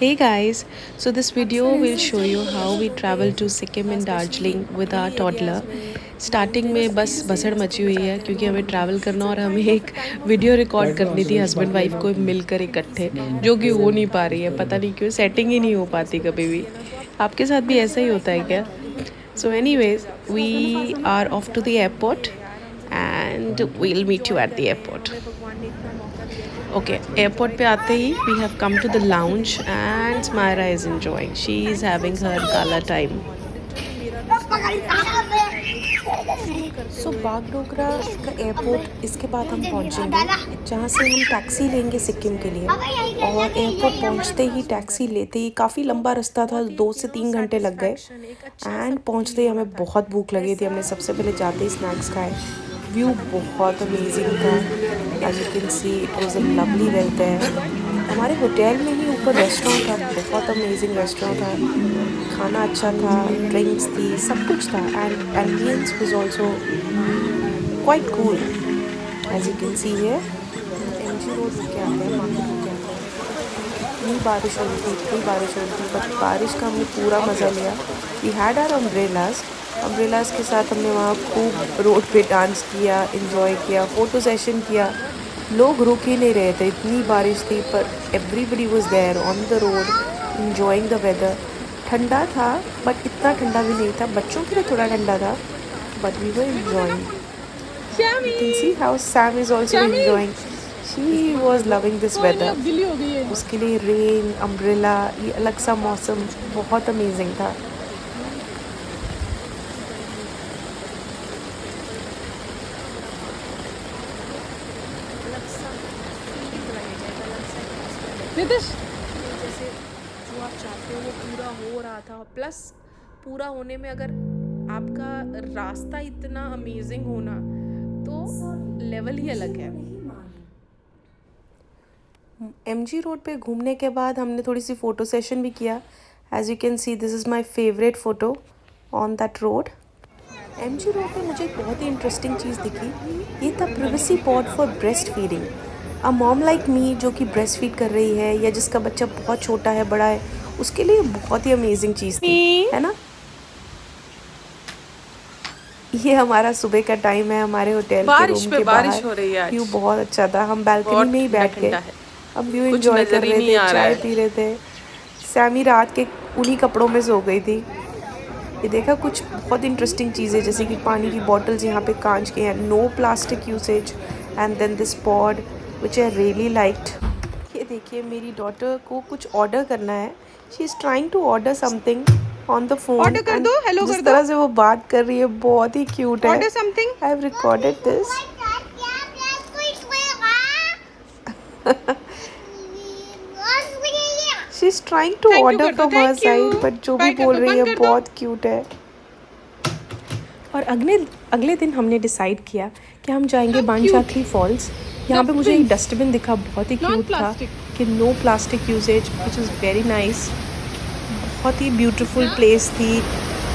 Hey guys, so this video will show you how we travel to Sikkim and Darjeeling with our toddler. Starting में बस भसड़ मची हुई है क्योंकि हमें ट्रैवल करना और हमें एक वीडियो रिकॉर्ड करनी थी हस्बैंड वाइफ को मिलकर इकट्ठे, जो कि हो नहीं पा रही है। पता नहीं क्यों, सेटिंग ही नहीं हो पाती कभी भी। आपके साथ भी ऐसा ही होता है क्या? So anyways, we are off to the airport and we'll meet you at the airport. Okay, airport पे आते ही we have come to the lounge and Smaira is enjoying, she is having her gala time. So Bagdogra का airport, इसके बाद हम पहुंचेंगे जहाँ से हम टैक्सी लेंगे सिक्किम के लिए। और एयरपोर्ट पहुंचते ही, टैक्सी लेते ही, काफ़ी लंबा रास्ता था, 2 से 3 घंटे लग गए। एंड पहुंचते ही हमें बहुत भूख लगी थी। हमने सबसे पहले जाते ही स्नैक्स खाए। व्यू बहुत अमेजिंग था, as you can see it was a lovely weather. हमारे होटल में ही ऊपर रेस्टोरेंट था, बहुत अमेजिंग रेस्टोरेंट था, खाना अच्छा था, ड्रिंक्स थी, सब कुछ था। And ambience was also quite cool, as you can see here. MG road के आते हैं, मार्केट के आते हैं। इतनी बारिश हो रही थी, इतनी बारिश हो रही थी, बट बारिश का हमने पूरा मज़ा लिया। वी हैड आवर अम्ब्रेलाज के साथ हमने वहाँ खूब रोड पे डांस किया, इंजॉय किया, फ़ोटो सेशन किया। लोग रुक ही नहीं रहे थे, इतनी बारिश थी, पर everybody was there on the road enjoying the weather. ठंडा था, बट इतना ठंडा भी नहीं था। बच्चों के लिए थोड़ा ठंडा था, but we were enjoying. You can see how Sam is also enjoying. She was loving this weather. उसके लिए रेन, अम्ब्रेला, ये अलग सा मौसम बहुत अमेजिंग था। नितिश, जैसे जो आप चाहते हो वो पूरा हो रहा था। प्लस पूरा होने में अगर आपका रास्ता इतना अमेजिंग होना, तो लेवल ही अलग है। एमजी रोड पे घूमने के बाद हमने थोड़ी सी फ़ोटो सेशन भी किया। As you can see, this is my favourite photo on that road. MG road पे मुझे एक बहुत ही इंटरेस्टिंग चीज़ दिखी। ये था privacy pod for breast feeding. A mom like me जो कि ब्रेस्ट फीड कर रही है, या जिसका बच्चा बहुत छोटा है, बड़ा है, उसके लिए बहुत ही अमेजिंग चीज़ थी, है ना। ये हमारा सुबह का टाइम है, हमारे होटल के बारिश रूम पे के बारिश बाहर। हो रही है आज, व्यू बहुत अच्छा था, हम बालकनी बहुत में ही ठंडा बैठ गए, ठंडा है, हम व्यू कुछ एंजॉय कर नजर ही रहे नहीं थे, आ रहा चाय है। पी रहे थे। सैमी रात के उन्हीं कपड़ों में सो गई थी। ये देखा कुछ बहुत इंटरेस्टिंग चीज़ें, जैसे कि पानी की बॉटल्स यहाँ पे कांच के हैं, no plastic usage, and then this pod which I really liked. ये देखिए, मेरी डॉटर को कुछ ऑर्डर करना है। She is trying to order something on the phone, order कर एंड दो, हेलो कर जिस दो, तरह से वो बात कर रही है बहुत ही क्यूट है। Order something. I have recorded this. She is trying to thank you order कर दो, from her thank you. Side, but जो भी बाय कर बोल दो, रही है बंद कर दो। बहुत क्यूट है। और अगले अगले दिन हमने डिसाइड किया कि हम जाएंगे क्यूट, बाणसाखरी फॉल्स। यहाँ पे मुझे एक डस्टबिन्स, डस्टबिन दिखा, बहुत ही नॉन क्यूट था, प्लास्टिक। कि no plastic usage, which is very nice. बहुत ही ब्यूटीफुल प्लेस थी,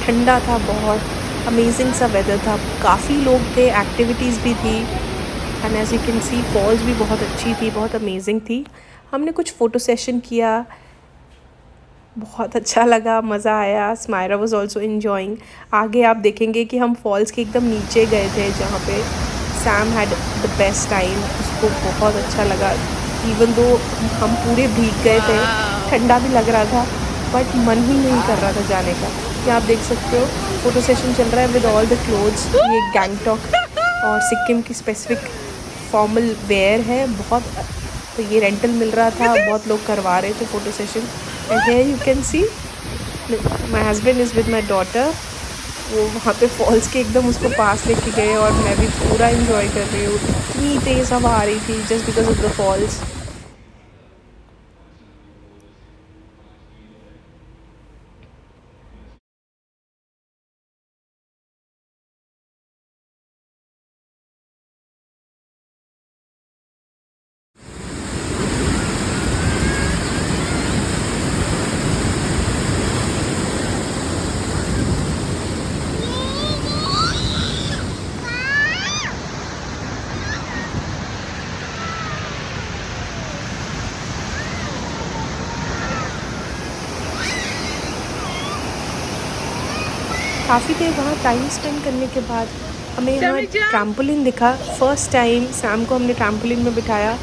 ठंडा था बहुत, अमेजिंग सा वेदर था, काफ़ी लोग थे, एक्टिविटीज़ भी थी। And as you can see, falls भी बहुत अच्छी थी, बहुत अमेजिंग थी। हमने कुछ फ़ोटो सेशन किया, बहुत अच्छा लगा, मज़ा आया। Smaira was also enjoying. आगे आप देखेंगे कि हम फॉल्स के एकदम नीचे गए थे, जहाँ पे Sam had the best time, उसको बहुत अच्छा लगा। इवन दो हम पूरे भीग गए थे, ठंडा भी लग रहा था, बट मन ही नहीं कर रहा था जाने का। ये आप देख सकते हो, फ़ोटो सेशन चल रहा है विद ऑल द क्लोथ्स। ये गैंगटॉक और सिक्किम की स्पेसिफिक फॉर्मल वेयर है बहुत। तो ये रेंटल मिल रहा था, बहुत लोग करवा रहे थे photo session. And here you can C my husband is with my daughter. वो वहाँ पे फॉल्स के एकदम उसको पास लेके गए, और मैं भी पूरा इंजॉय कर रही हूँ। इतनी तेज़ हवा आ रही थी just because of the falls. काफ़ी देर वहाँ टाइम स्पेंड करने के बाद हमें यहाँ ट्रैम्पोलिन दिखा। फर्स्ट टाइम सैम को हमने ट्रैम्पोलिन में बिठाया।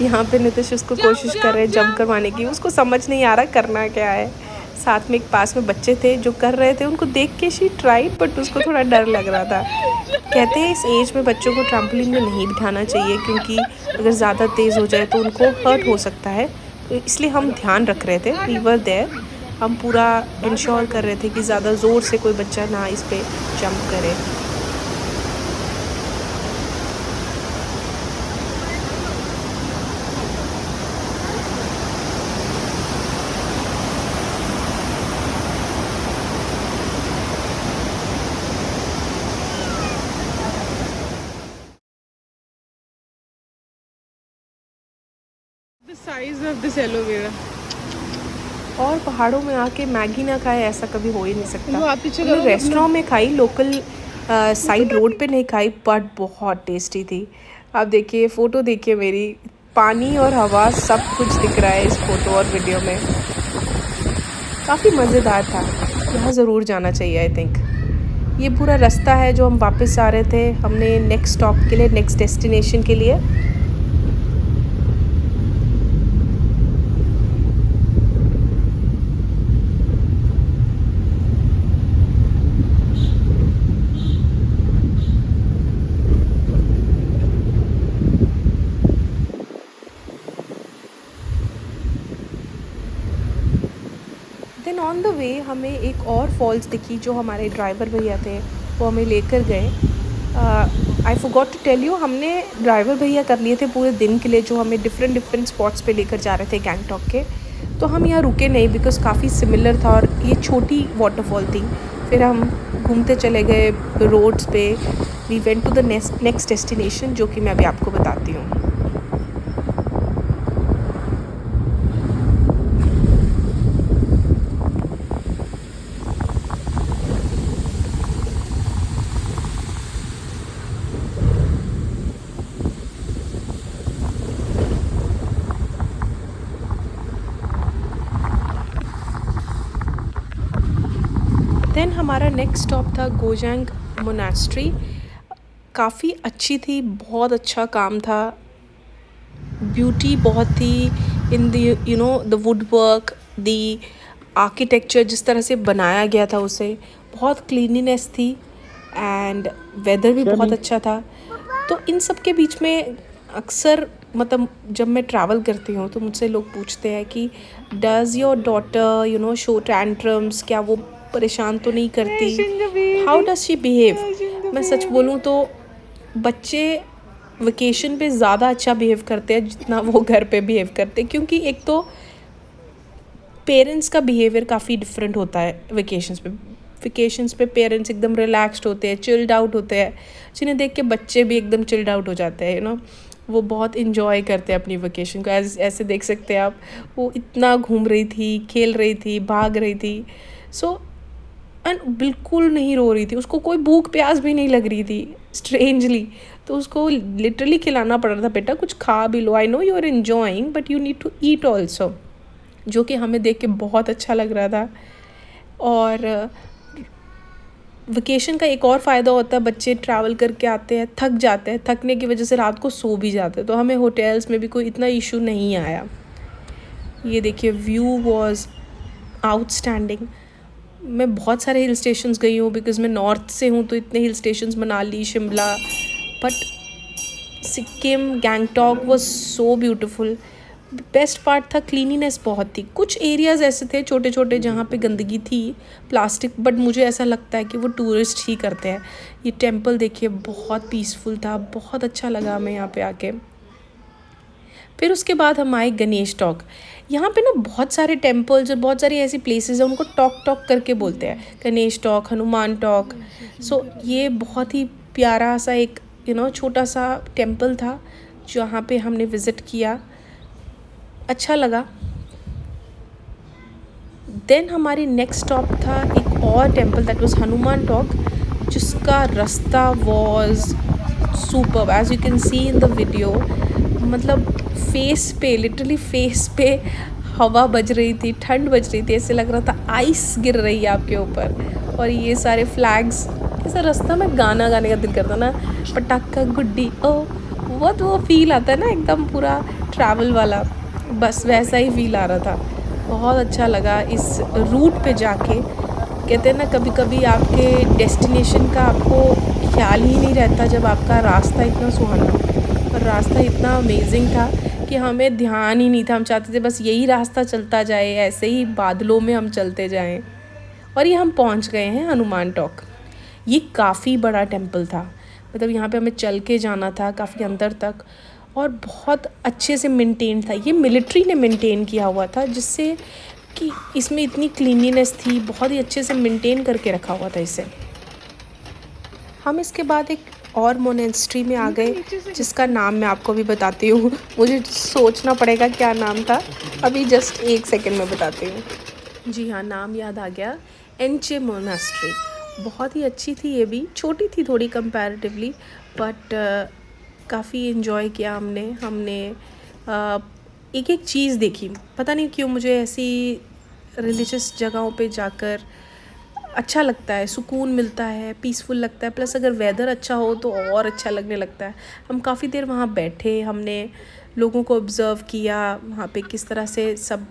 यहाँ पे नितिश उसको कोशिश कर रहे हैं जंप करवाने की, उसको समझ नहीं आ रहा करना क्या है। साथ में एक पास में बच्चे थे जो कर रहे थे, उनको देख के शी ट्राइड बट उसको थोड़ा डर लग रहा था। कहते हैं इस एज में बच्चों को ट्रैम्पोलिन में नहीं बिठाना चाहिए क्योंकि अगर ज़्यादा तेज़ हो जाए तो उनको हर्ट हो सकता है। तो इसलिए हम ध्यान रख रहे थे, वी वर देयर। हम पूरा इंश्योर कर रहे थे कि ज़्यादा ज़ोर से कोई बच्चा ना इस पे जंप करे। The size of this aloe vera. और पहाड़ों में आके मैगी ना खाए ऐसा कभी हो ही नहीं सकता। वो आप पीछे हमने करो, रेस्टोरेंट में खाई, लोकल साइड रोड पे नहीं खाई, बट बहुत टेस्टी थी। आप देखिए फ़ोटो, देखिए मेरी, पानी और हवा सब कुछ दिख रहा है इस फ़ोटो और वीडियो में। काफ़ी मज़ेदार था, यहाँ ज़रूर जाना चाहिए आई थिंक। ये पूरा रास्ता है जो हम वापस आ रहे थे, हमने नेक्स्ट स्टॉप के लिए, नेक्स्ट डेस्टिनेशन के लिए। देन ऑन द वे हमें एक और फॉल्स दिखी जो हमारे ड्राइवर भैया थे वो हमें लेकर गए। I forgot to tell you, हमने ड्राइवर भैया कर लिए थे पूरे दिन के लिए, जो हमें डिफरेंट स्पॉट्स पे लेकर जा रहे थे गैंगटॉक के। तो हम यहाँ रुके नहीं बिकॉज काफ़ी सिमिलर था और ये छोटी वाटरफॉल थी। फिर हम घूमते चले गए रोड्स पे। We went to the next destination जो कि मैं अभी आपको बताती हूँ। देन हमारा नेक्स्ट स्टॉप था गोजांग मोनास्ट्री। काफ़ी अच्छी थी, बहुत अच्छा काम था, ब्यूटी बहुत थी in the the wood work, the architecture, जिस तरह से बनाया गया था उसे, बहुत क्लीनिनेस थी एंड वेदर भी बहुत अच्छा था। तो इन सब के बीच में अक्सर मतलब जब मैं ट्रैवल करती हूँ तो मुझसे लोग पूछते हैं कि does your daughter show tantrums, क्या वो परेशान तो नहीं करती, हाउ डज शी बिहेव। मैं सच बोलूँ तो बच्चे वेकेशन पे ज़्यादा अच्छा बिहेव करते हैं जितना वो घर पे बिहेव करते हैं, क्योंकि एक तो पेरेंट्स का बिहेवियर काफ़ी डिफरेंट होता है वेकेशंस पे पेरेंट्स एकदम रिलैक्स्ड होते हैं, चिल्ड आउट होते हैं, जिन्हें देख के बच्चे भी एकदम चिल्ड आउट हो जाते हैं वो बहुत इन्जॉय करते हैं अपनी वेकेशन को। ऐसे देख सकते हैं आप, वो इतना घूम रही थी, खेल रही थी, भाग रही थी, एंड बिल्कुल नहीं रो रही थी, उसको कोई भूख प्यास भी नहीं लग रही थी स्ट्रेंजली। तो उसको लिटरली खिलाना पड़ रहा था, बेटा कुछ खा भी लो, I know you are enjoying but you need to eat also, जो कि हमें देख के बहुत अच्छा लग रहा था। और वेकेशन का एक और फ़ायदा होता है, बच्चे ट्रैवल करके आते हैं, थक जाते हैं, थकने की वजह से रात को सो भी जाते हैं, तो हमें होटल्स में भी कोई इतना इशू नहीं आया। ये देखिए व्यू वॉज आउटस्टैंडिंग। मैं बहुत सारे हिल स्टेशंस गई हूँ बिकॉज़ मैं नॉर्थ से हूँ, तो इतने hill stations Manali, Shimla, but Sikkim, Gangtok was so beautiful. Best part था क्लीनिनेस बहुत थी। कुछ एरियाज़ ऐसे थे छोटे छोटे जहाँ पे गंदगी थी, प्लास्टिक, बट मुझे ऐसा लगता है कि वो टूरिस्ट ही करते हैं। ये टेंपल देखिए बहुत पीसफुल था, बहुत अच्छा लगा हमें यहाँ पे आके। फिर उसके बाद हम आए गणेश टॉक। यहाँ पे ना बहुत सारे टेम्पल्स और बहुत सारी ऐसी प्लेसेस हैं, उनको टॉक करके बोलते हैं, गणेश टॉक, हनुमान टॉक। सो ये बहुत ही प्यारा सा एक छोटा सा टेम्पल था जहाँ पे हमने विज़िट किया, अच्छा लगा। देन हमारी नेक्स्ट स्टॉप था एक और temple, that was Hanuman Tok, जिसका रास्ता was superb as you can see in the video. मतलब फेस पे, लिटरली फेस पे हवा बज रही थी, ठंड बज रही थी, ऐसे लग रहा था आइस गिर रही है आपके ऊपर। और ये सारे फ्लैग्स, ऐसा रास्ता में गाना गाने का दिल करता ना, पटाखा गुड्डी ओ, बहुत वो फील आता है ना एकदम पूरा ट्रैवल वाला, बस वैसा ही फील आ रहा था। बहुत अच्छा लगा इस रूट पे जाके। कहते हैं ना कभी कभी आपके डेस्टिनेशन का आपको ख्याल ही नहीं रहता जब आपका रास्ता इतना सुहाना, और रास्ता इतना अमेजिंग था कि हमें ध्यान ही नहीं था, हम चाहते थे बस यही रास्ता चलता जाए, ऐसे ही बादलों में हम चलते जाएं। और ये हम पहुंच गए हैं हनुमान टॉक। ये काफ़ी बड़ा टेम्पल था, मतलब यहाँ पे हमें चल के जाना था काफ़ी अंदर तक, और बहुत अच्छे से मेंटेन था। ये मिलिट्री ने मेंटेन किया हुआ था, जिससे कि इसमें इतनी क्लीनिनेस थी, बहुत ही अच्छे से मेंटेन करके रखा हुआ था इसे। हम इसके बाद एक और मोनेस्ट्री में आ गए, जिसका नाम मैं आपको भी बताती हूँ। मुझे सोचना पड़ेगा क्या नाम था, अभी जस्ट एक सेकंड में बताती हूँ। जी हाँ, नाम याद आ गया, एंचे मोनेस्ट्री। बहुत ही अच्छी थी, ये भी छोटी थी थोड़ी कंपैरेटिवली, बट काफ़ी इन्जॉय किया हमने एक एक चीज़ देखी। पता नहीं क्यों मुझे ऐसी रिलीजियस जगहों पे जाकर अच्छा लगता है, सुकून मिलता है, पीसफुल लगता है, प्लस अगर वेदर अच्छा हो तो और अच्छा लगने लगता है। हम काफ़ी देर वहाँ बैठे, हमने लोगों को ऑब्ज़र्व किया, वहाँ पे किस तरह से सब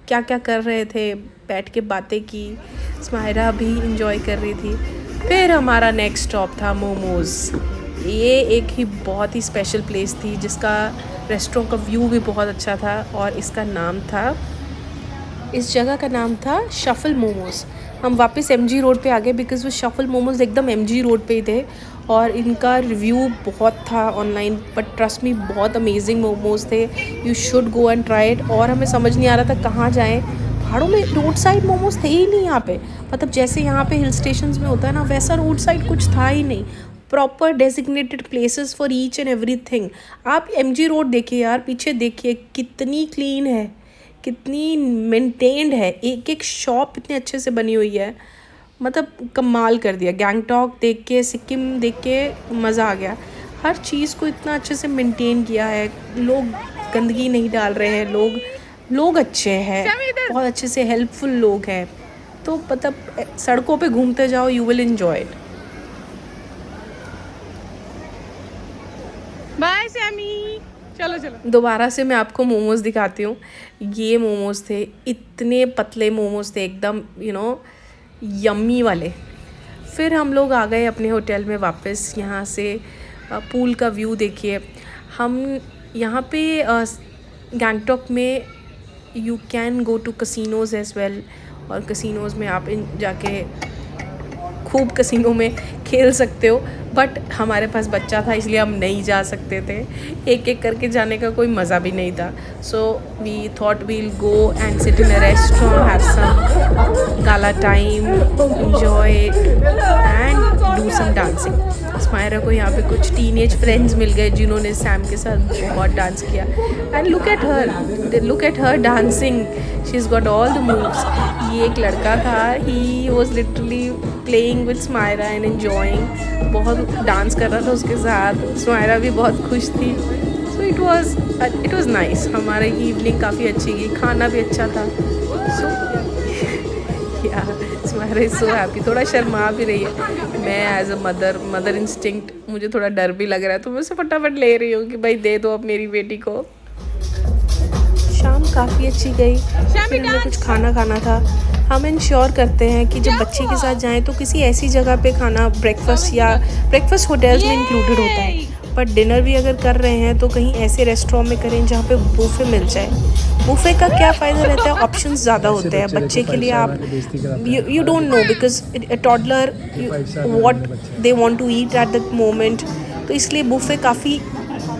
क्या क्या कर रहे थे, बैठ के बातें की, स्मायरा भी इंजॉय कर रही थी। फिर हमारा नेक्स्ट स्टॉप था मोमोज़। ये एक ही बहुत ही स्पेशल प्लेस थी, जिसका रेस्टोरेंट का व्यू भी बहुत अच्छा था, और इस जगह का नाम था शफल मोमोज़। हम वापस एमजी रोड पे आ गए, बिकॉज़ वो शफल मोमोज़ एकदम एमजी रोड पे ही थे, और इनका रिव्यू बहुत था ऑनलाइन, बट ट्रस्ट मी बहुत अमेजिंग मोमोज़ थे। You should go and try it. और हमें समझ नहीं आ रहा था कहाँ जाएं, पहाड़ों में रोड साइड मोमोज़ थे ही नहीं यहाँ पे। मतलब जैसे यहाँ पे हिल स्टेशंस में होता है ना, वैसा रोड साइड कुछ था ही नहीं। Proper designated places for each and everything. आप एमजी रोड देखिए यार, पीछे देखिए कितनी क्लीन है, कितनी मेंटेन्ड है, एक एक शॉप इतने अच्छे से बनी हुई है, मतलब कमाल कर दिया। गैंगटॉक देख के, सिक्किम देख के मज़ा आ गया। हर चीज़ को इतना अच्छे से मेंटेन किया है, लोग गंदगी नहीं डाल रहे हैं, लोग अच्छे हैं, बहुत अच्छे से हेल्पफुल लोग हैं। तो मतलब सड़कों पे घूमते जाओ, you will enjoy it. Bye सैमी, चलो चलो। दोबारा से मैं आपको मोमोज़ दिखाती हूँ। ये मोमोज़ थे, इतने पतले मोमोज़ थे, एकदम यम्मी वाले। फिर हम लोग आ गए अपने होटल में वापस। यहाँ से पूल का व्यू देखिए। हम यहाँ पे गैंगटॉक में you can go to casinos as well, और कसिनोज़ में आप जाके खूब कसिनो में खेल सकते हो, बट हमारे पास बच्चा था इसलिए हम नहीं जा सकते थे, एक एक करके जाने का कोई मज़ा भी नहीं था। So we thought we'll go and sit in a restaurant, have some gala time, enjoy and do some dancing. Smayra को यहाँ पे कुछ टीनेज फ्रेंड्स मिल गए जिन्होंने सैम के साथ बहुत डांस किया, and look at her dancing, she is got all the moves. ये एक लड़का था, he was literally playing with Smaira and enjoying, बहुत डांस कर रहा था उसके साथ। स्मायरा भी बहुत खुश थी। So it was nice. हमारी इवनिंग काफ़ी अच्छी गई, खाना भी अच्छा था। सो या स्मायरा इज़ सो हैप्पी। थोड़ा शर्मा भी रही है। मैं एज अ मदर इंस्टिंक्ट, मुझे थोड़ा डर भी लग रहा है, तो मैं उसे फटाफट ले रही हूँ कि भाई दे दो अब मेरी बेटी को। शाम काफ़ी अच्छी गई। फिर हमें कुछ खाना था। हम इंश्योर करते हैं कि जब बच्चे के साथ जाएं तो किसी ऐसी जगह पे खाना, ब्रेकफास्ट होटल्स में इंक्लूडेड होता है, बट डिनर भी अगर कर रहे हैं तो कहीं ऐसे रेस्टोरेंट में करें जहाँ पे बुफे मिल जाए। बुफे का क्या फ़ायदा रहता है, ऑप्शंस ज़्यादा होते हैं बच्चे के लिए। आप you don't know, because toddler what they want to eat at the moment, तो इसलिए बुफे काफ़ी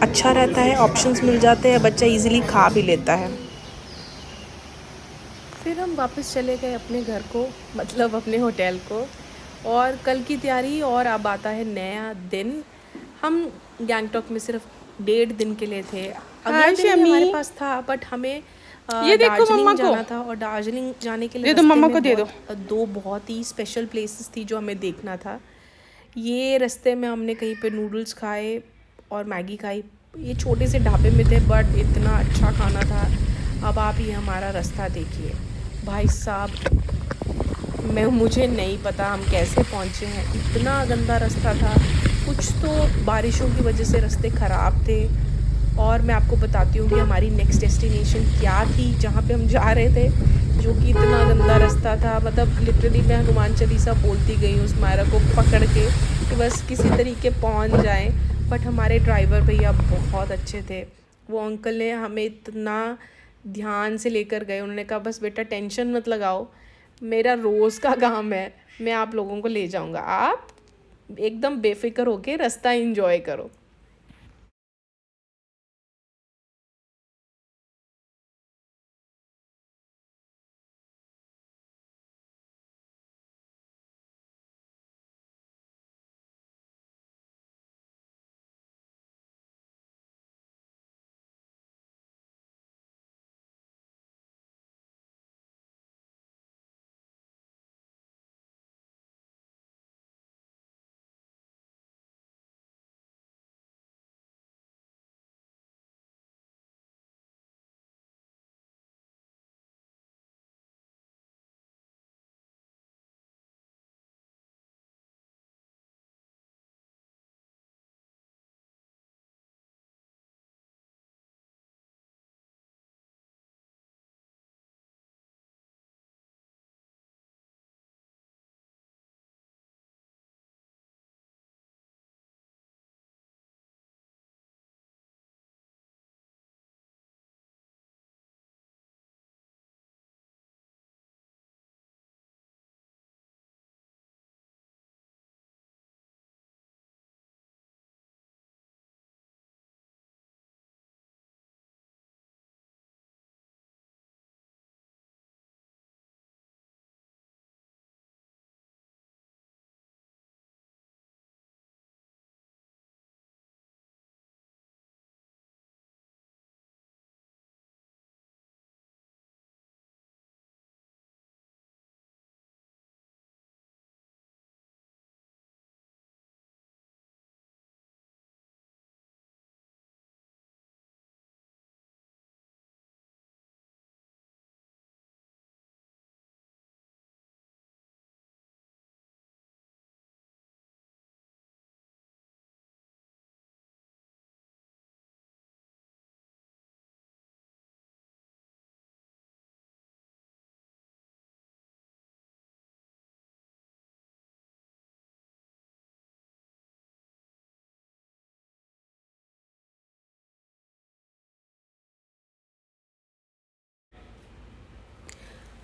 अच्छा रहता है, ऑप्शंस मिल जाते हैं, बच्चा इजीली खा भी लेता है। फिर हम वापस चले गए अपने घर को, मतलब अपने होटल को, और कल की तैयारी। और अब आता है नया दिन। हम गैंगटॉक में सिर्फ 1.5 दिन के लिए थे। अगला दिन भी हमारे पास था, बट हमें ये देखो मम्मा दार्जिलिंग को जाना था, और दार्जिलिंग जाने के लिए दे दो, रास्ते मम्मा में को दे दो। दो बहुत ही स्पेशल प्लेसेस थी जो हमें देखना था। ये रास्ते में हमने कहीं पे नूडल्स खाए और मैगी खाई। ये छोटे से ढाबे में थे, बट इतना अच्छा खाना था। अब आप ये हमारा रास्ता देखिए भाई साहब, मुझे नहीं पता हम कैसे पहुँचे हैं, इतना गंदा रास्ता था। कुछ तो बारिशों की वजह से रास्ते ख़राब थे। और मैं आपको बताती हूँ कि हमारी नेक्स्ट डेस्टिनेशन क्या थी जहाँ पे हम जा रहे थे, जो कि इतना गंदा रास्ता था। मतलब लिटरली मैं हनुमान चालीसा बोलती गई उस मायरा को पकड़ के कि बस किसी तरीके पहुँच जाएं। बट हमारे ड्राइवर भैया बहुत अच्छे थे। वो अंकल ने हमें इतना ध्यान से लेकर गए। उन्होंने कहा बस बेटा टेंशन मत लगाओ, मेरा रोज़ का काम है, मैं आप लोगों को ले जाऊंगा, आप एकदम बेफिक्र होके रास्ता एंजॉय करो।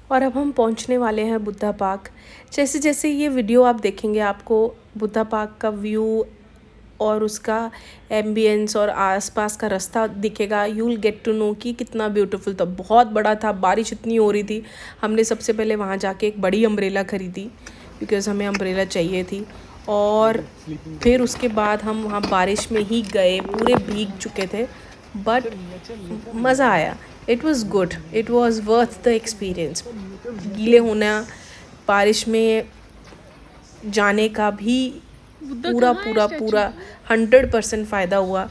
और अब हम पहुंचने वाले हैं बुद्धा पार्क। जैसे जैसे ये वीडियो आप देखेंगे आपको बुद्धा पार्क का व्यू और उसका एम्बियंस और आसपास का रास्ता दिखेगा। You will get to know कि कितना ब्यूटीफुल था। बहुत बड़ा था, बारिश इतनी हो रही थी। हमने सबसे पहले वहाँ जाके एक बड़ी अम्ब्रेला ख़रीदी बिकॉज़ हमें अम्ब्रेला चाहिए थी। और फिर उसके बाद हम वहाँ बारिश में ही गए, पूरे भीग चुके थे बट मज़ा आया। It was good, it was worth the experience. गीले होना, बारिश में जाने का भी पूरा 100% फ़ायदा हुआ।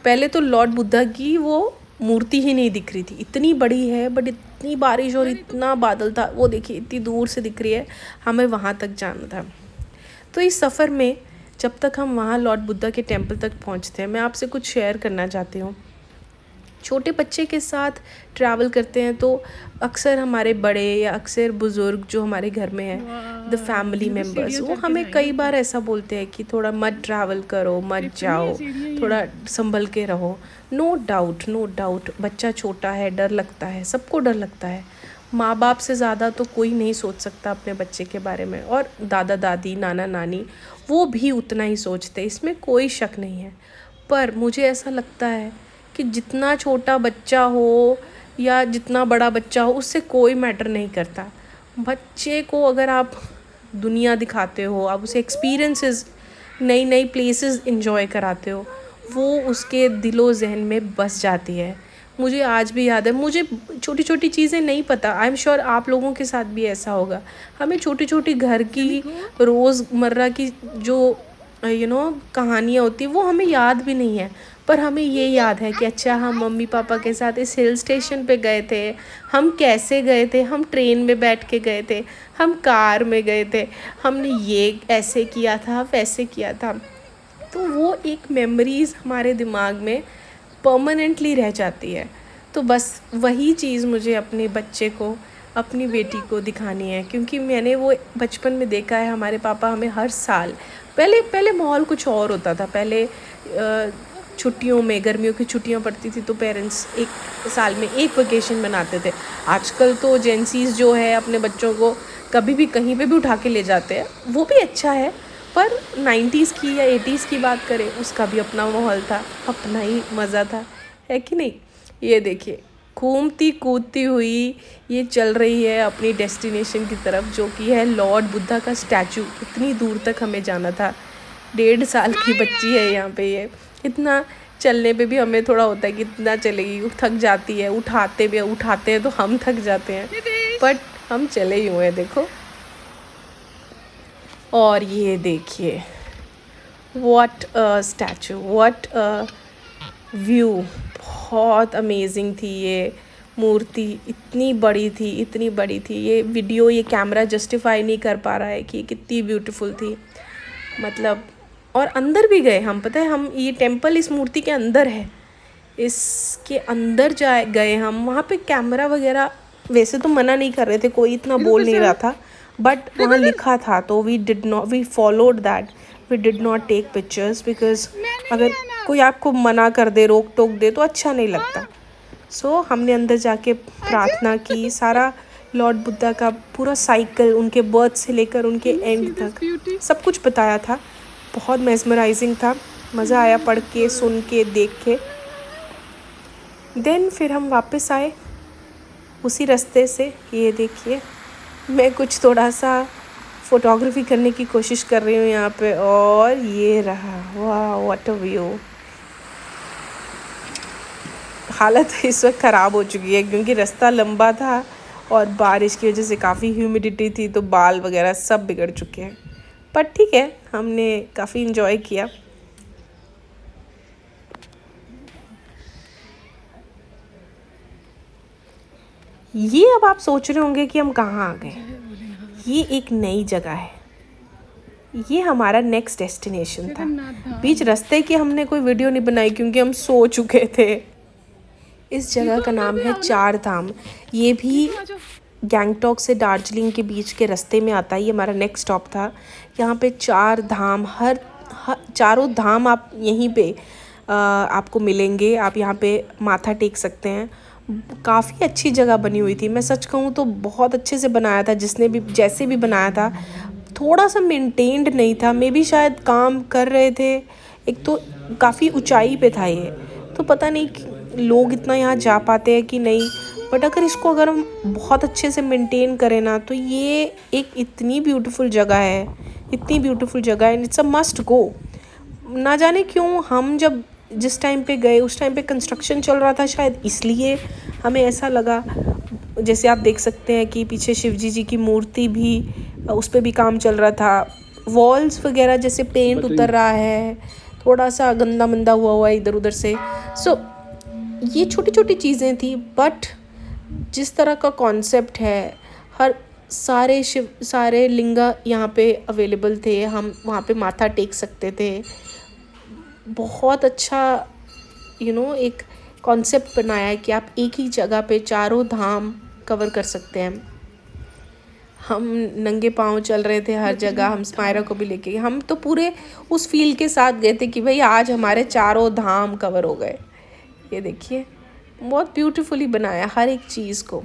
पहले तो लॉर्ड बुद्धा की वो मूर्ति ही नहीं दिख रही थी, इतनी बड़ी है बट इतनी बारिश और इतना बादल था। वो देखिए इतनी दूर से दिख रही है, हमें वहाँ तक जाना था। तो इस सफ़र में जब तक हम वहाँ लॉर्ड बुद्धा के टेम्पल तक पहुँचते हैं, मैं आपसे कुछ शेयर करना चाहती हूँ। छोटे बच्चे के साथ ट्रैवल करते हैं तो अक्सर हमारे बड़े या अक्सर बुज़ुर्ग जो हमारे घर में हैं, द फैमिली मेम्बर्स, वो हमें कई बार ऐसा बोलते हैं कि थोड़ा मत ट्रैवल करो, मत जाओ, थोड़ा संभल के रहो। नो डाउट बच्चा छोटा है, डर लगता है, सबको डर लगता है। माँ बाप से ज़्यादा तो कोई नहीं सोच सकता अपने बच्चे के बारे में, और दादा दादी, नाना नानी वो भी उतना ही सोचते, इसमें कोई शक नहीं है। पर मुझे ऐसा लगता है कि जितना छोटा बच्चा हो या जितना बड़ा बच्चा हो, उससे कोई मैटर नहीं करता। बच्चे को अगर आप दुनिया दिखाते हो, आप उसे एक्सपीरियंसेस, नई नई प्लेसेस एंजॉय कराते हो, वो उसके दिलो ज़हन में बस जाती है। मुझे आज भी याद है, मुझे छोटी छोटी चीज़ें नहीं पता, आई एम श्योर आप लोगों के साथ भी ऐसा होगा। हमें छोटी छोटी घर की रोज़मर्रा की जो कहानियाँ होती हैं वो हमें याद भी नहीं है, पर हमें ये याद है कि अच्छा हम मम्मी पापा के साथ इस हिल स्टेशन पे गए थे, हम कैसे गए थे, हम ट्रेन में बैठ के गए थे, हम कार में गए थे, हमने ये ऐसे किया था वैसे किया था। तो वो एक मेमोरीज़ हमारे दिमाग में परमानेंटली रह जाती है। तो बस वही चीज़ मुझे अपने बच्चे को, अपनी बेटी को दिखानी है, क्योंकि मैंने वो बचपन में देखा है। हमारे पापा हमें हर साल, पहले पहले माहौल कुछ और होता था। पहले छुट्टियों में, गर्मियों की छुट्टियां पड़ती थी तो पेरेंट्स एक साल में एक वेकेशन मनाते थे। आजकल तो जेंसीज जो है अपने बच्चों को कभी भी कहीं पे भी उठा के ले जाते हैं, वो भी अच्छा है। पर 90s की या 80s की बात करें, उसका भी अपना माहौल था, अपना ही मज़ा था, है कि नहीं। ये देखिए, घूमती कूदती हुई ये चल रही है अपनी डेस्टिनेशन की तरफ, जो कि है लॉर्ड बुद्धा का स्टैचू। इतनी दूर तक हमें जाना था। 1.5 साल की बच्ची है यहाँ पे ये। इतना चलने पे भी हमें थोड़ा होता है कि इतना चलेगी, थक जाती है। उठाते हैं तो हम थक जाते हैं, बट हम चले ही हुए हैं, देखो। और ये देखिए, what a statue, what a view. बहुत अमेजिंग थी ये मूर्ति, इतनी बड़ी थी, इतनी बड़ी थी। ये वीडियो, ये कैमरा जस्टिफाई नहीं कर पा रहा है कि कितनी ब्यूटीफुल थी, मतलब। और अंदर भी गए हम, पता है, हम ये टेम्पल इस मूर्ति के अंदर है, इसके अंदर गए हम। वहाँ पे कैमरा वगैरह वैसे तो मना नहीं कर रहे थे, कोई इतना बोल नहीं रहा था, बट वहाँ लिखा था तो we followed that, we did not take pictures, because अगर कोई आपको मना कर दे, रोक टोक दे, तो अच्छा नहीं लगता। सो हमने अंदर जाके प्रार्थना की, सारा लॉर्ड बुद्धा का पूरा साइकिल, उनके बर्थ से लेकर उनके एंड तक सब कुछ बताया था। बहुत मेस्मराइजिंग था, मज़ा आया पढ़ के, सुन के, देख के। देन फिर हम वापस आए उसी रास्ते से। ये देखिए, मैं कुछ थोड़ा सा फ़ोटोग्राफी करने की कोशिश कर रही हूँ यहाँ पे, और ये रहा, वाह व्हाट अ व्यू। हालत इस वक्त ख़राब हो चुकी है क्योंकि रास्ता लंबा था और बारिश की वजह से काफ़ी ह्यूमिडिटी थी, तो बाल वगैरह सब बिगड़ चुके हैं। पर ठीक है, हमने काफ़ी इन्जॉय किया। ये अब आप सोच रहे होंगे कि हम कहाँ आ गए। ये एक नई जगह है, ये हमारा नेक्स्ट डेस्टिनेशन था। बीच रास्ते की हमने कोई वीडियो नहीं बनाई क्योंकि हम सो चुके थे। इस जगह का नाम है चार धाम। ये भी गैंगटॉक से दार्जिलिंग के बीच के रास्ते में आता है। ये हमारा नेक्स्ट स्टॉप था। यहाँ पे चार धाम, हर चारों धाम आप यहीं पे आपको मिलेंगे। आप यहाँ पे माथा टेक सकते हैं। काफ़ी अच्छी जगह बनी हुई थी, मैं सच कहूँ तो बहुत अच्छे से बनाया था। जिसने भी जैसे भी बनाया था, थोड़ा सा मेंटेन्ड नहीं था, मे बी शायद काम कर रहे थे। एक तो काफ़ी ऊंचाई पे था ये, तो पता नहीं लोग इतना यहाँ जा पाते हैं कि नहीं। बट अगर हम बहुत अच्छे से मेंटेन करें ना, तो ये एक इतनी ब्यूटीफुल जगह है, इतनी ब्यूटीफुल जगह है, इट्स अ मस्ट गो। ना जाने क्यों हम जब जिस टाइम पे गए उस टाइम पे कंस्ट्रक्शन चल रहा था, शायद इसलिए हमें ऐसा लगा। जैसे आप देख सकते हैं कि पीछे शिवजी जी की मूर्ति भी, उस पर भी काम चल रहा था। वॉल्स वगैरह जैसे पेंट उतर रहा है, थोड़ा सा गंदा मंदा हुआ है इधर उधर से। सो ये छोटी छोटी चीज़ें थी, बट जिस तरह का कॉन्सेप्ट है, हर सारे लिंगा यहाँ पे अवेलेबल थे। हम वहाँ पे माथा टेक सकते थे। बहुत अच्छा एक कॉन्सेप्ट बनाया है कि आप एक ही जगह पे चारों धाम कवर कर सकते हैं। हम नंगे पाँव चल रहे थे हर जगह। हम स्मायरा को भी लेके, हम तो पूरे उस फील के साथ गए थे कि भाई आज हमारे चारों धाम कवर हो गए। ये देखिए, बहुत ब्यूटीफुली बनाया हर एक चीज़ को।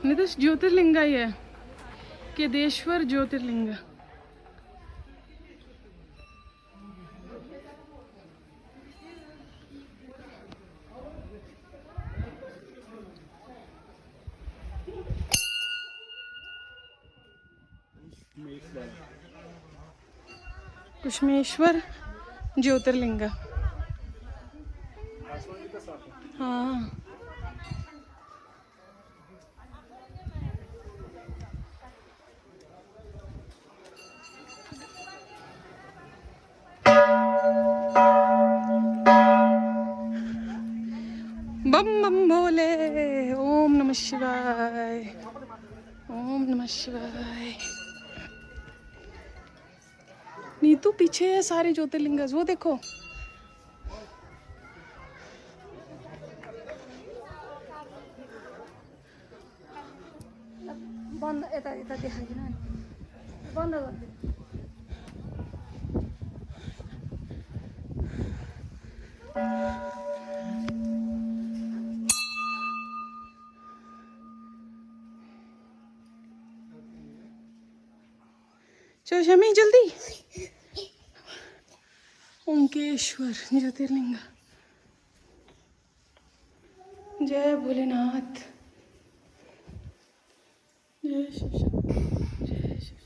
नहीं तो ज्योतिर्लिंग ही है, केदेश्वर ज्योतिर्लिंग। कुशमेश्वर ज्योतिर्लिंग। हाँ, बम बम भोले। ओम नमः शिवाय, ओम नमः शिवाय। नीतू पीछे है सारे ज्योतिर्लिंगस, वो देखो। बन्द यता यता देखाइदिन नि बन्द गरिदिनु चलो शमी जल्दी। ओंकेश्वर ज्योतिर्लिंग। जय भोलेनाथ, जय शिव शंकर, जय शिव।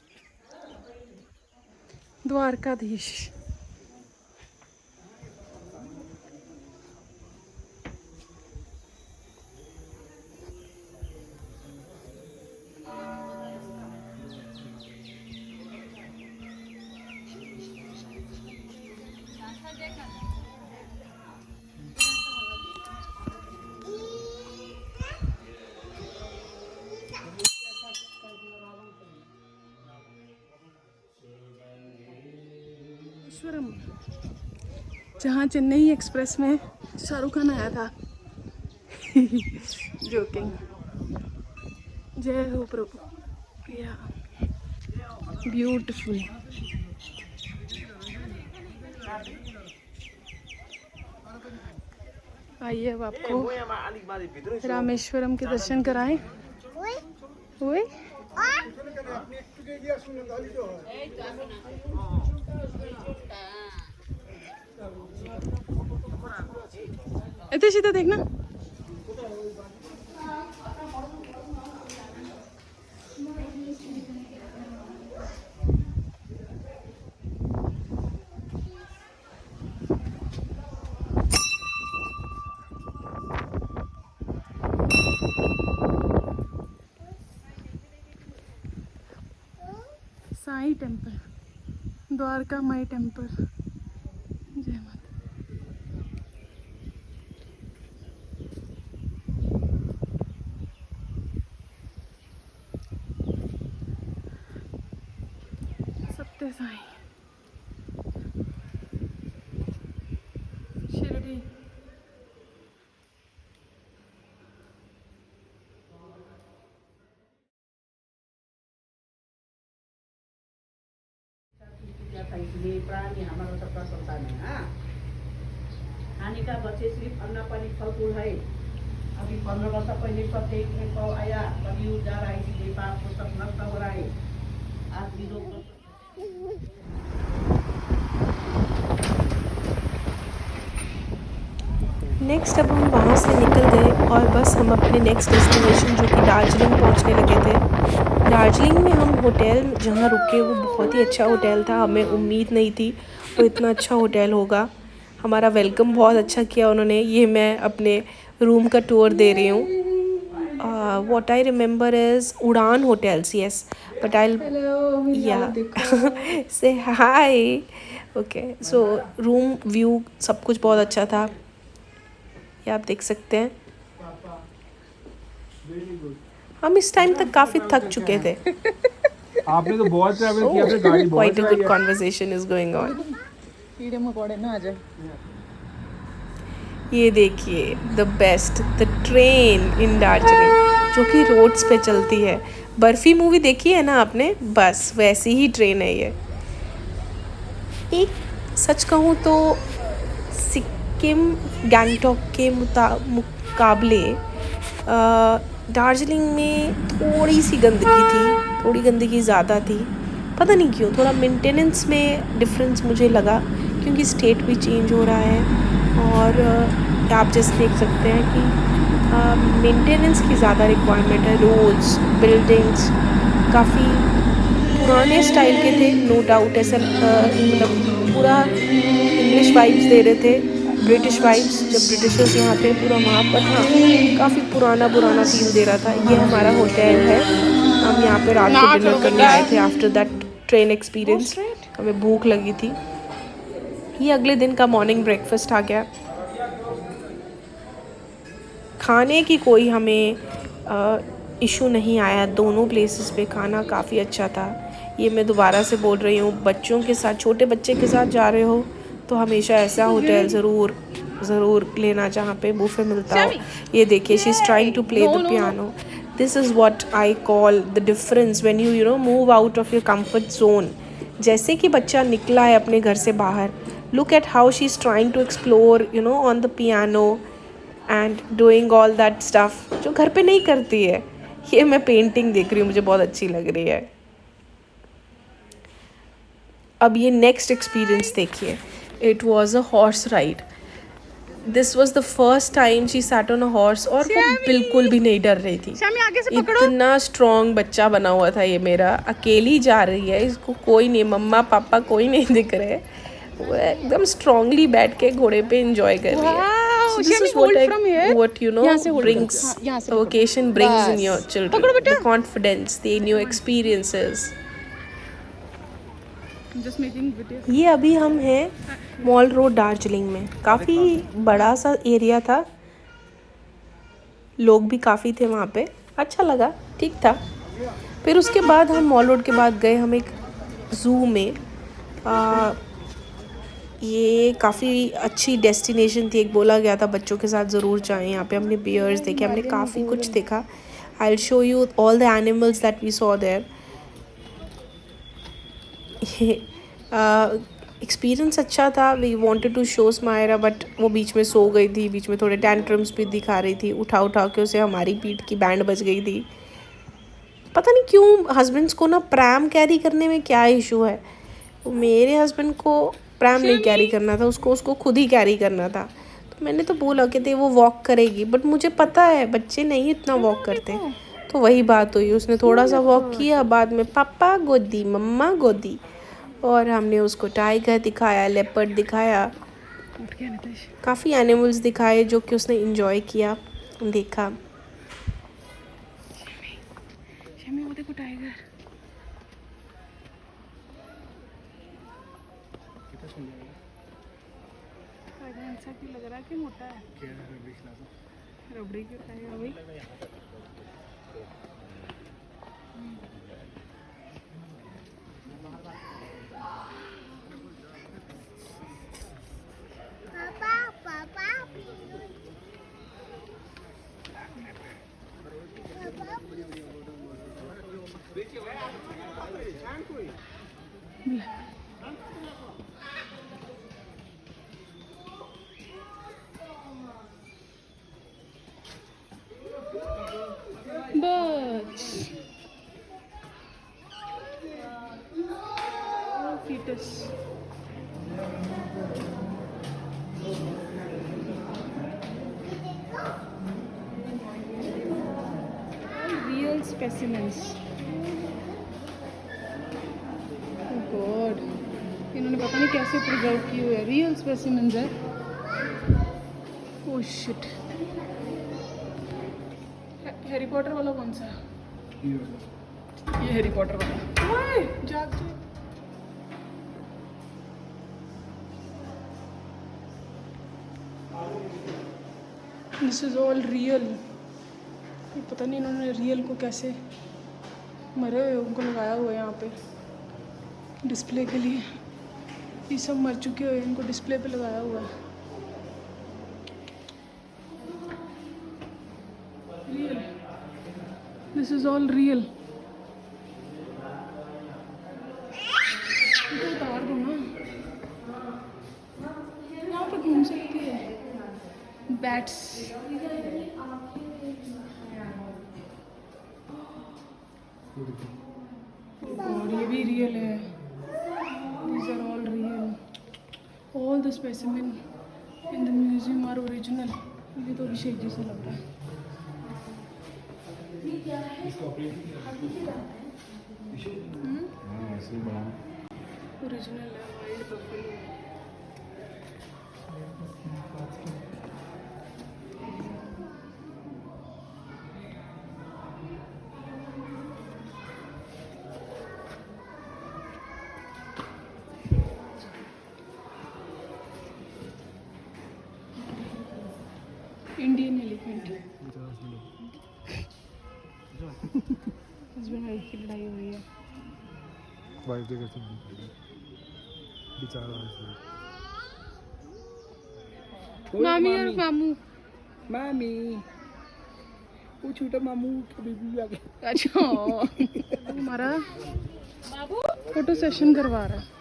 द्वारकाधीश। ईश्वरम, जहाँ चेन्नई एक्सप्रेस में शाहरुख खान आया था। जोकिंग। जय हो प्रभु। या ब्यूटीफुल। आइए अब आपको रामेश्वरम के दर्शन कराएं। ओए इतने सीधा देखना। Sai temple, Dwarkamai temple. जय माता। सत्य साईं, शिरडी। प्राणी हमारा सबका संतान है। हाँ, खाने का बच्चे सिर्फ अन्न पानी फल फूल है। अभी 15 वर्ष पहले सत्य में कौ आया, कलयुग जा रहा है, इसलिए पाप को सब नष्ट हो रहा है। आज भी लोग नेक्स्ट अब हम वहाँ से निकल गए और बस हम अपने नेक्स्ट डेस्टिनेशन जो कि दार्जिलिंग पहुँचने लगे थे। दार्जिलिंग में हम होटल जहाँ रुके वो बहुत ही अच्छा होटल था। हमें उम्मीद नहीं थी वो इतना अच्छा होटल होगा। हमारा वेलकम बहुत अच्छा किया उन्होंने। ये मैं अपने रूम का टूर दे रही हूँ। What I remember is Udan Hotels, yes. But I'll say hi. Okay, so room view सब कुछ बहुत अच्छा था। ये आप देख सकते हैं। हम इस टाइम तक काफ़ी थक चुके थे। आपने तो बहुत ट्रैवल किया, आपने गाड़ी बहुत Quite a good conversation is going on. कीड़े मकोड़े ना आ जाए। ये देखिए the best, the train in Darjeeling जो कि रोड्स पे चलती है। बर्फी मूवी देखी है ना आपने, बस वैसी ही ट्रेन है ये। एक सच कहूँ तो सिक्किम गैंगटॉक के मुकाबले दार्जिलिंग में थोड़ी सी गंदगी थी, थोड़ी गंदगी ज़्यादा थी। पता नहीं क्यों, थोड़ा मेंटेनेंस में डिफरेंस मुझे लगा क्योंकि स्टेट भी चेंज हो रहा है। और आप जैसे देख सकते हैं कि मेंटेनेंस की ज़्यादा रिक्वायरमेंट है। रोड्स, बिल्डिंग्स काफ़ी पुराने स्टाइल के थे, नो डाउट। ऐसा मतलब पूरा इंग्लिश वाइब्स दे रहे थे, ब्रिटिश वाइब्स। जब ब्रिटिशर्स यहाँ थे पूरा वहाँ पर, हाँ काफ़ी पुराना फील दे रहा था। ये हमारा होटल है। हम यहाँ पे रात को डिनर करने आए थे आफ्टर दैट ट्रेन एक्सपीरियंस। हमें भूख लगी थी। ये अगले दिन का मॉर्निंग ब्रेकफास्ट आ गया। खाने की कोई हमें इशू नहीं आया। दोनों प्लेसेस पे खाना काफ़ी अच्छा था। ये मैं दोबारा से बोल रही हूँ, बच्चों के साथ, छोटे बच्चे के साथ जा रहे हो तो हमेशा ऐसा होटल ज़रूर लेना जहाँ पे बुफे मिलता हो। ये देखिए, she is trying to play the piano. This is what I call the difference when you know move out of your comfort zone. जैसे कि बच्चा निकला है अपने घर से बाहर, look at how she is trying to explore you know on the piano and doing all that stuff जो घर पे नहीं करती है। ये मैं पेंटिंग देख रही हूँ, मुझे बहुत अच्छी लग रही है। अब ये नेक्स्ट एक्सपीरियंस देखिए, it was a horse ride. This was the first time she sat on a horse और वो बिल्कुल भी नहीं डर रही थी। इतना स्ट्रॉन्ग बच्चा बना हुआ था ये मेरा। अकेली जा रही है, इसको कोई नहीं, मम्मा पापा कोई नहीं दिख रहे। वो एकदम स्ट्रांगली बैठ के घोड़े पे एंजॉय कर रही है। So this is what you know brings a vacation brings in your children, the confidence, the new experiences. Just making videos. ये अभी हम हैं मॉल रोड दार्जिलिंग में। काफ़ी बड़ा सा एरिया था, लोग भी काफ़ी थे वहाँ पे, अच्छा लगा, ठीक था। फिर उसके बाद हम मॉल रोड के बाद गए हम एक ज़ू में। ये काफ़ी अच्छी डेस्टिनेशन थी, एक बोला गया था बच्चों के साथ ज़रूर जाएं। यहाँ पे हमने बियर्स देखे, हमने काफ़ी कुछ देखा। I will show you all the animals that we saw there. Experience अच्छा था। We wanted to show Smayra, but वो बीच में सो गई थी, बीच में थोड़े टेंट्रम्स भी दिखा रही थी, उठा के उसे हमारी पीठ की बैंड बज गई थी। पता नहीं क्यों हस्बैंड्स को ना प्रैम कैरी करने में क्या इशू है। मेरे हस्बैंड को प्रैम नहीं कैरी करना था, उसको खुद ही कैरी करना था। तो मैंने तो बोला कि वो वॉक करेगी, बट मुझे पता है बच्चे नहीं इतना वॉक करते। तो वही बात हुई, उसने थोड़ा सा वॉक किया, बाद में पापा गोदी, मम्मा गोदी, और हमने उसको टाइगर दिखाया, लेपर्ड दिखाया, काफ़ी एनिमल्स दिखाए जो कि उसने इंजॉय किया, देखा। वो देखो टाइगर। ऐसा क्यों लग रहा है कि मोटा है? रबड़ी क्यों खाएगा भाई? Birds. Fetus. Real specimens. Oh God. इन्होंने पता नहीं कैसे प्रिजर्व किए हुए हैं। रियल स्पेसिमेंस है। Oh shit. हैरी पॉटर वाला कौन सा? ये हैरी पॉटर वाला। ओए जाग जा। This is all real. पता नहीं इन्होंने रियल को कैसे, मरे हुए उनको लगाया हुआ है यहाँ पे डिस्प्ले के लिए। ये सब मर चुके हुए, इनको डिस्प्ले पे लगाया हुआ है। Real, this is all real. उतार दो ना, यहाँ पे घूम सकती है। बैट्स, और ये भी रियल है। These are all real. All the specimen in the museum are original. ये तो अभिषेक जी से लग रहा है। ओरिजिनल है, wild buffalo. Indian elephant. Husband wife की लड़ाई हो रही है। वाइफ देख कैसे बेचारा मामी और मामू। मामी वो छोटा मामू कभी भी आ गया। अच्छा हमारा फोटो सेशन करवा रहा है।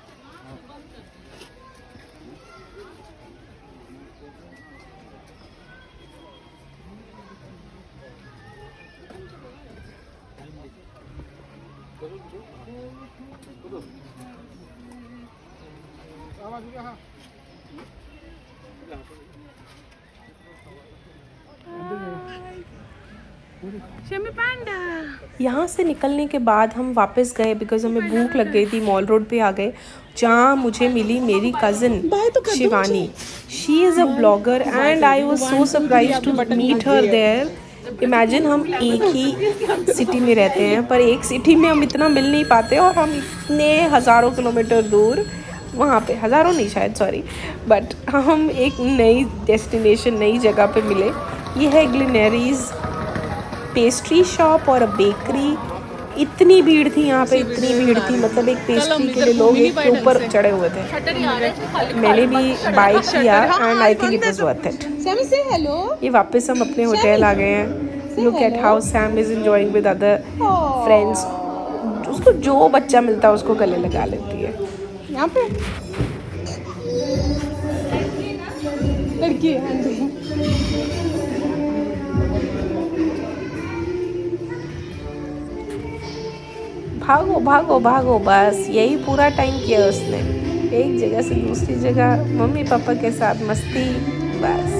शमी पांडा। यहाँ से निकलने के बाद हम वापस गए बिकॉज हमें भूख लग गई थी। मॉल रोड पे आ गए जहाँ मुझे मिली मेरी cousin Shivani. She is a blogger and I was so surprise to meet her there. Imagine हम एक ही सिटी में रहते हैं पर एक सिटी में हम इतना मिल नहीं पाते और हम इतने हज़ारों किलोमीटर दूर वहाँ पे, हज़ारों नहीं शायद, सॉरी, बट हम एक नई डेस्टिनेशन, नई जगह पे मिले। ये है ग्लिनेरीज पेस्ट्री शॉप और बेकरी। इतनी भीड़ थी यहाँ पे, इतनी भीड़ थी, मतलब एक पेस्ट्री के लिए लोग एक के ऊपर चढ़े हुए थे। मैंने भी बाय किया and I think it was worth it. ये वापस हम अपने होटल आ गए हैं। Look at how Sam is enjoying with other friends. उसको जो बच्चा मिलता है उसको गले लगा लेती है। यहाँ पे लड़की है। हाँ जी। भागो भागो भागो, बस यही पूरा टाइम किया उसने, एक जगह से दूसरी जगह मम्मी पापा के साथ मस्ती, बस।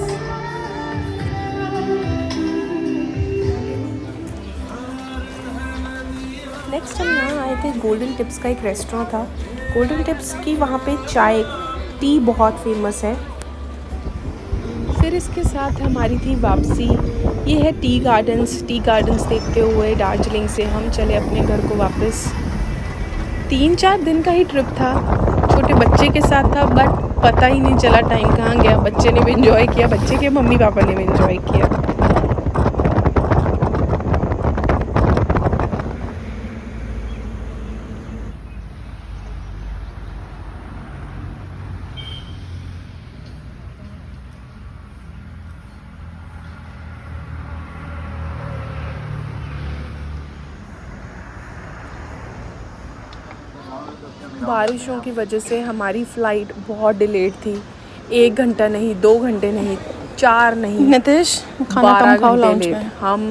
नेक्स्ट हम यहाँ आए थे, गोल्डन टिप्स का एक रेस्टोरेंट था। गोल्डन टिप्स की वहाँ पे चाय टी बहुत फेमस है। फिर इसके साथ हमारी थी वापसी। ये है टी गार्डन्स देखते हुए दार्जिलिंग से हम चले अपने घर को वापस। 3-4 दिन का ही ट्रिप था, छोटे बच्चे के साथ था, बट पता ही नहीं चला टाइम कहाँ गया। बच्चे ने भी एंजॉय किया, बच्चे के मम्मी पापा ने भी एंजॉय किया। बारिशों की वजह से हमारी फ़्लाइट बहुत डिलेड थी। 1 घंटा नहीं, 2 घंटे नहीं, 4 नहीं, नितिश खाना कम खाओ लाउंज में। हम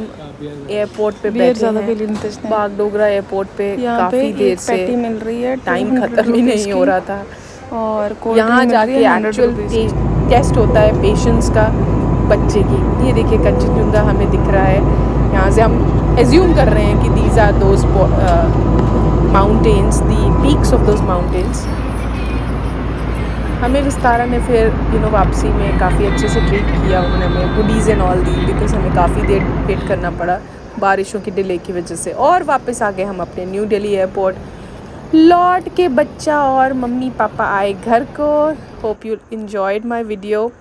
एयरपोर्ट पे बैठे हैं, बागडोगरा एयरपोर्ट पे काफ़ी देर से मिल रही है, टाइम ख़त्म ही नहीं हो रहा था। और यहाँ जाके एक्चुअल टेस्ट होता है पेशेंस का बच्चे की। ये देखिए कंचनजंगा हमें दिख रहा है, यहाँ से हम एज्यूम कर रहे हैं कि these are those mountains, the peaks of those mountains. हमें विस्तारा ने फिर वापसी में काफ़ी अच्छे से ट्रीट किया। उन्होंने हमें goodies and all the because हमें काफ़ी देर वेट करना पड़ा बारिशों की डिले की वजह से। और वापस आ गए हम अपने न्यू दिल्ली एयरपोर्ट। लौट के बच्चा और मम्मी पापा आए घर को। Hope you enjoyed my video.